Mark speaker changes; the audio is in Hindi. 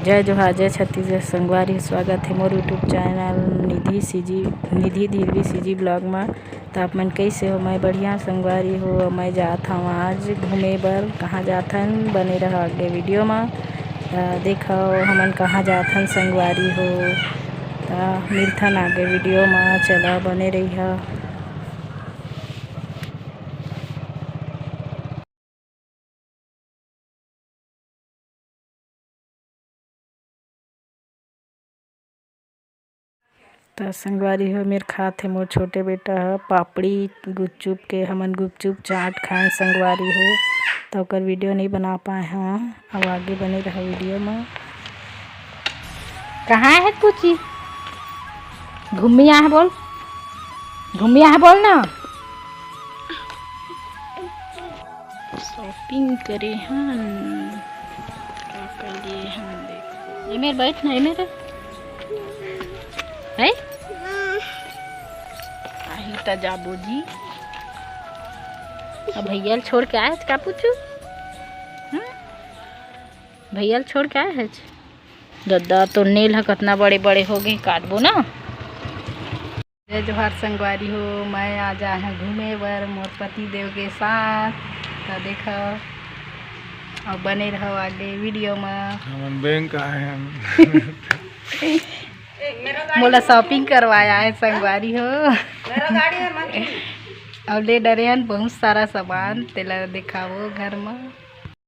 Speaker 1: जय जोहार जय छत्तीसगढ़ संगवारी स्वागत है मोर यूट्यूब चैनल निधि धीरवी सीजी ब्लॉग में। तो आप मन कैसे हो? मैं बढ़िया संगवारी हो। मैं जात हूँ आज घूमे बर। कहाँ जाथन बने रहो आगे वीडियो में। देखो हमन कहाँ जाथन संगवारी हो। मिलथन आगे वीडियो में, चला बने रही है। तो संगवारी हो मेरे खाते मोर छोटे बेटा है पापड़ी गुपचुप के। हमन गुपचुप चाट खाए संगवारी हो। तो ओकर वीडियो नहीं बना पाए हैं। अब आगे बने रहा वीडियो में। कहाँ है पूछी? घूमिया है बोल, घूमिया है बोल ना। शॉपिंग करे हन, क्या कर लिए हन देखो। ये मेरे बैठ ना, ये मेरे है आही ता जाबू जी। अब भैया छोड़ के आए का पूछू? भैया छोड़ के आए है दद्दा। तो नील है कितना बड़े बड़े हो गए, काटबो ना। जय जोहार संगवारी हो। मैं आज आए हैं घूमे बर मोर पति देव के साथ। तो देखो और बने रहो आगे वीडियो में।
Speaker 2: बैंक आए हैं
Speaker 1: मोला शॉपिंग करवाया है संगवारी हो। और ले डरे हैं बहुत सारा सामान, तेला दिखाओ घर में।